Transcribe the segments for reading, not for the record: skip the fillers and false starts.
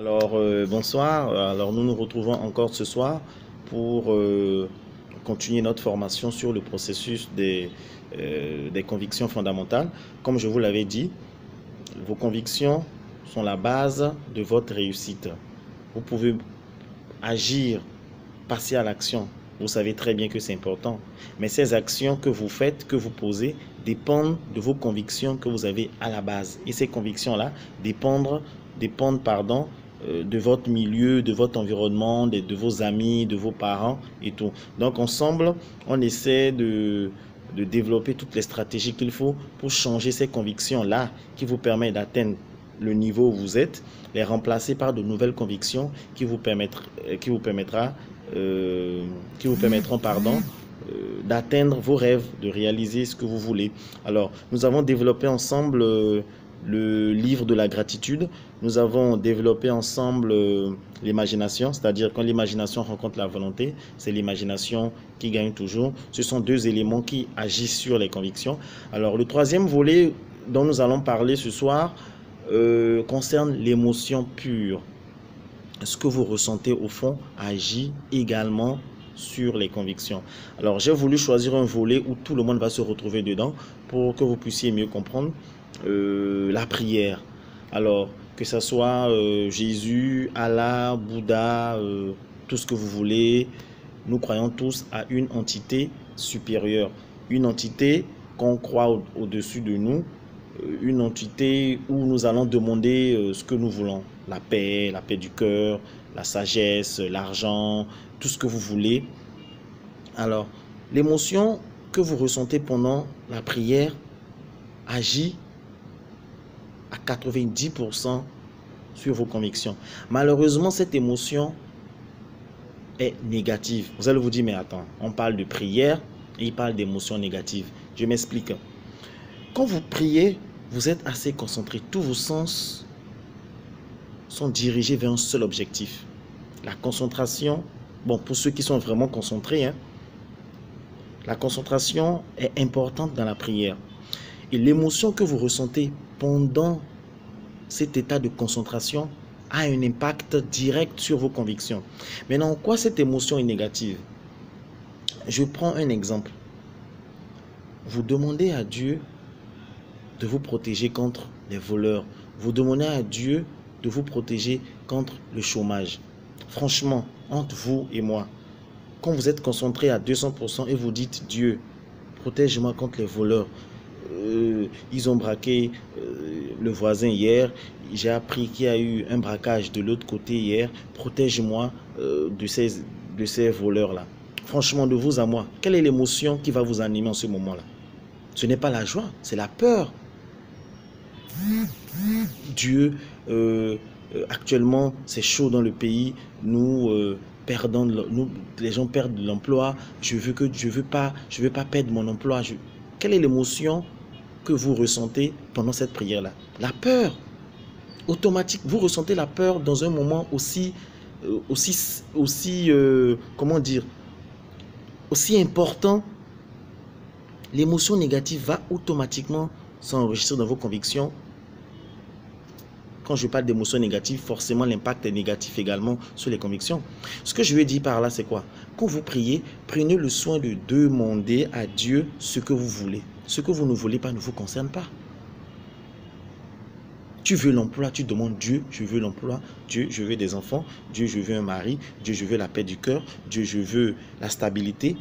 Alors, bonsoir. Alors, nous nous retrouvons encore ce soir pour continuer notre formation sur le processus des convictions fondamentales. Comme je vous l'avais dit, vos convictions sont la base de votre réussite. Vous pouvez agir, passer à l'action. Vous savez très bien que c'est important. Mais ces actions que vous faites, que vous posez, dépendent de vos convictions que vous avez à la base. Et ces convictions-là dépendent, de votre milieu, de votre environnement, de vos amis, de vos parents et tout. Donc ensemble, on essaie de développer toutes les stratégies qu'il faut pour changer ces convictions-là qui vous permettent d'atteindre le niveau où vous êtes, les remplacer par de nouvelles convictions qui vous permettront d'atteindre vos rêves, de réaliser ce que vous voulez. Alors, nous avons développé ensemble le livre de la gratitude. Nous avons développé ensemble l'imagination, c'est-à-dire quand l'imagination rencontre la volonté, c'est l'imagination qui gagne toujours. Ce sont deux éléments qui agissent sur les convictions. Alors, le troisième volet dont nous allons parler ce soir concerne l'émotion pure. Ce que vous ressentez au fond agit également sur les convictions. Alors, j'ai voulu choisir un volet où tout le monde va se retrouver dedans pour que vous puissiez mieux comprendre la prière. Alors, que ce soit Jésus, Allah, Bouddha, tout ce que vous voulez, nous croyons tous à une entité supérieure, une entité qu'on croit au-dessus de nous, une entité où nous allons demander ce que nous voulons, la paix du cœur, la sagesse, l'argent, tout ce que vous voulez. Alors, l'émotion que vous ressentez pendant la prière agit à 90% sur vos convictions. Malheureusement, cette émotion est négative. Vous allez vous dire, mais attends, on parle de prière et il parle d'émotions négatives. Je m'explique. Quand vous priez, vous êtes assez concentré. Tous vos sens sont dirigés vers un seul objectif. La concentration, bon, pour ceux qui sont vraiment concentrés, la concentration est importante dans la prière. Et l'émotion que vous ressentez pendant cet état de concentration a un impact direct sur vos convictions. Maintenant, en quoi cette émotion est négative? Je prends un exemple. Vous demandez à Dieu de vous protéger contre les voleurs. Vous demandez à Dieu de vous protéger contre le chômage. Franchement, entre vous et moi, quand vous êtes concentré à 200% et vous dites Dieu, protège-moi contre les voleurs. Ils ont braqué le voisin hier. J'ai appris qu'il y a eu un braquage de l'autre côté hier. Protège-moi de ces voleurs-là. Franchement, de vous à moi, quelle est l'émotion qui va vous animer en ce moment-là? Ce n'est pas la joie, c'est la peur. Dieu, actuellement, c'est chaud dans le pays. Les gens perdent l'emploi. Je veux pas perdre mon emploi. Quelle est l'émotion que vous ressentez pendant cette prière-là? La peur. Automatique. Vous ressentez la peur dans un moment comment dire, aussi important. L'émotion négative va automatiquement s'enregistrer dans vos convictions. Quand je parle d'émotion négative, forcément l'impact est négatif également sur les convictions. Ce que je veux dire par là, c'est quoi? Quand vous priez, prenez le soin de demander à Dieu ce que vous voulez. Ce que vous ne voulez pas ne vous concerne pas. Tu veux l'emploi, tu demandes Dieu, je veux l'emploi, Dieu, je veux des enfants, Dieu, je veux un mari, Dieu, je veux la paix du cœur, Dieu, je veux la stabilité.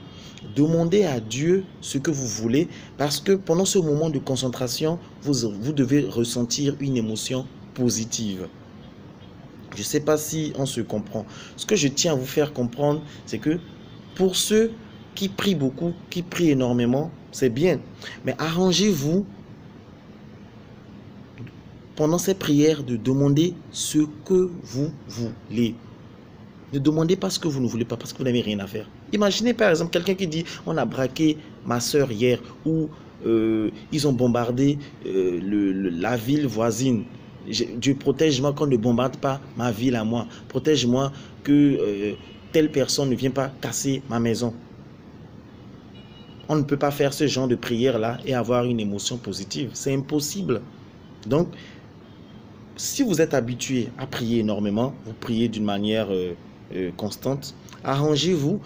Demandez à Dieu ce que vous voulez parce que pendant ce moment de concentration, vous devez ressentir une émotion positive. Je ne sais pas si on se comprend. Ce que je tiens à vous faire comprendre, c'est que pour ceux qui prient beaucoup, qui prient énormément, c'est bien. Mais arrangez-vous pendant ces prières de demander ce que vous voulez. Ne demandez pas ce que vous ne voulez pas parce que vous n'avez rien à faire. Imaginez par exemple quelqu'un qui dit on a braqué ma soeur hier ou ils ont bombardé la ville voisine. Dieu protège-moi qu'on ne bombarde pas ma ville à moi. Protège-moi que telle personne ne vienne pas casser ma maison. On ne peut pas faire ce genre de prière là et avoir une émotion positive. C'est impossible. Donc, si vous êtes habitué à prier énormément, vous priez d'une manière constante, arrangez-vous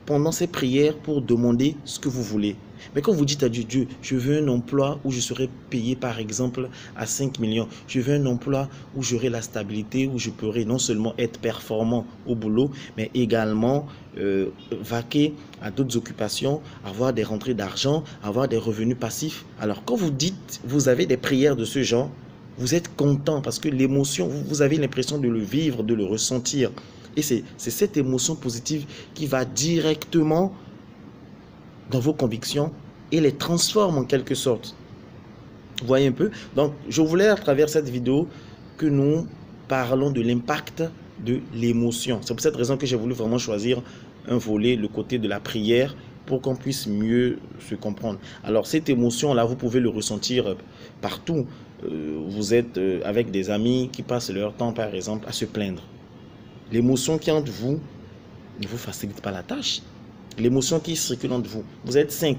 pendant ces prières pour demander ce que vous voulez. Mais quand vous dites à Dieu, Dieu, je veux un emploi où je serai payé par exemple à 5 millions. Je veux un emploi où j'aurai la stabilité, où je pourrai non seulement être performant au boulot, mais également vaquer à d'autres occupations, avoir des rentrées d'argent, avoir des revenus passifs. Alors quand vous dites, vous avez des prières de ce genre, vous êtes content parce que l'émotion, vous avez l'impression de le vivre, de le ressentir. Et c'est cette émotion positive qui va directement dans vos convictions et les transforme en quelque sorte. Vous voyez un peu? Donc, je voulais à travers cette vidéo que nous parlons de l'impact de l'émotion. C'est pour cette raison que j'ai voulu vraiment choisir un volet, le côté de la prière, pour qu'on puisse mieux se comprendre. Alors, cette émotion-là, vous pouvez le ressentir partout. Vous êtes avec des amis qui passent leur temps, par exemple, à se plaindre. L'émotion qui est entre vous ne vous facilite pas la tâche. L'émotion qui circule entre vous. Vous êtes 5.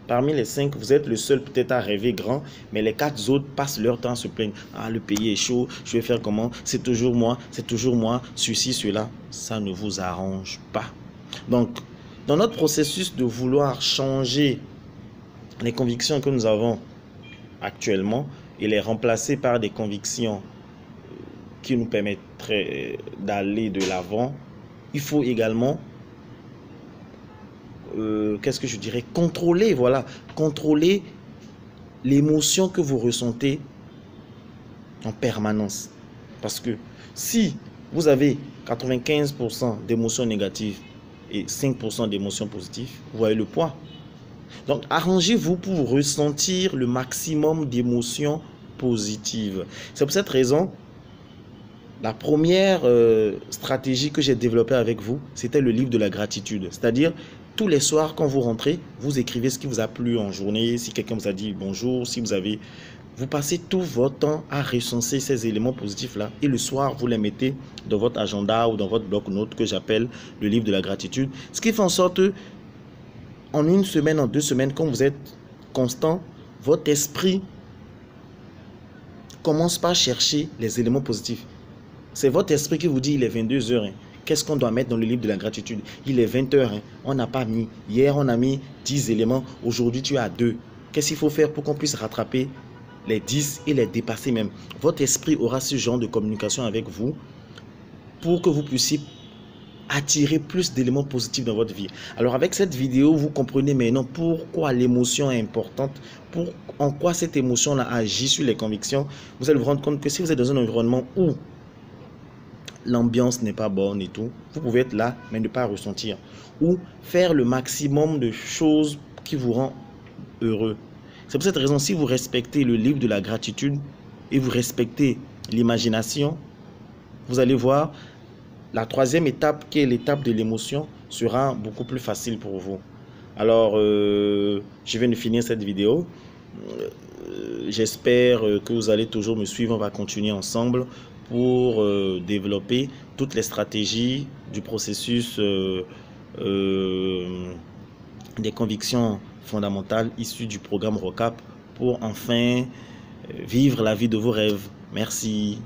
Parmi les 5, vous êtes le seul peut-être à rêver grand, mais les 4 autres passent leur temps à se plaindre. Ah, le pays est chaud, je vais faire comment? C'est toujours moi, ceci, cela. Ça ne vous arrange pas. Donc, dans notre processus de vouloir changer les convictions que nous avons actuellement et les remplacer par des convictions qui nous permettraient d'aller de l'avant, il faut également qu'est-ce que je dirais, contrôler l'émotion que vous ressentez en permanence. Parce que si vous avez 95% d'émotions négatives et 5% d'émotions positives, vous voyez le poids. Donc arrangez-vous pour ressentir le maximum d'émotions positives. C'est pour cette raison, la première stratégie que j'ai développée avec vous, c'était le livre de la gratitude. C'est-à-dire, tous les soirs, quand vous rentrez, vous écrivez ce qui vous a plu en journée. Si quelqu'un vous a dit bonjour, si vous passez tout votre temps à recenser ces éléments positifs-là. Et le soir, vous les mettez dans votre agenda ou dans votre bloc-notes que j'appelle le livre de la gratitude. Ce qui fait en sorte que, en 1 semaine, en 2 semaines, quand vous êtes constant, votre esprit commence par chercher les éléments positifs. C'est votre esprit qui vous dit il est 22 h. Hein. Qu'est-ce qu'on doit mettre dans le livre de la gratitude? Il est 20 h. Hein. On n'a pas mis. Hier, on a mis 10 éléments. Aujourd'hui, tu as 2. Qu'est-ce qu'il faut faire pour qu'on puisse rattraper les 10 et les dépasser même? Votre esprit aura ce genre de communication avec vous pour que vous puissiez attirer plus d'éléments positifs dans votre vie. Alors avec cette vidéo, vous comprenez maintenant pourquoi l'émotion est importante, en quoi cette émotion-là agit sur les convictions. Vous allez vous rendre compte que si vous êtes dans un environnement où l'ambiance n'est pas bonne et tout, vous pouvez être là mais ne pas ressentir, ou faire le maximum de choses qui vous rend heureux. C'est pour cette raison, si vous respectez le livre de la gratitude et vous respectez l'imagination, vous allez voir la troisième étape, qui est l'étape de l'émotion, sera beaucoup plus facile pour vous. Alors, je viens de finir cette vidéo. J'espère que vous allez toujours me suivre. On va continuer ensemble pour développer toutes les stratégies du processus des convictions fondamentales issues du programme ROCAP pour enfin vivre la vie de vos rêves. Merci.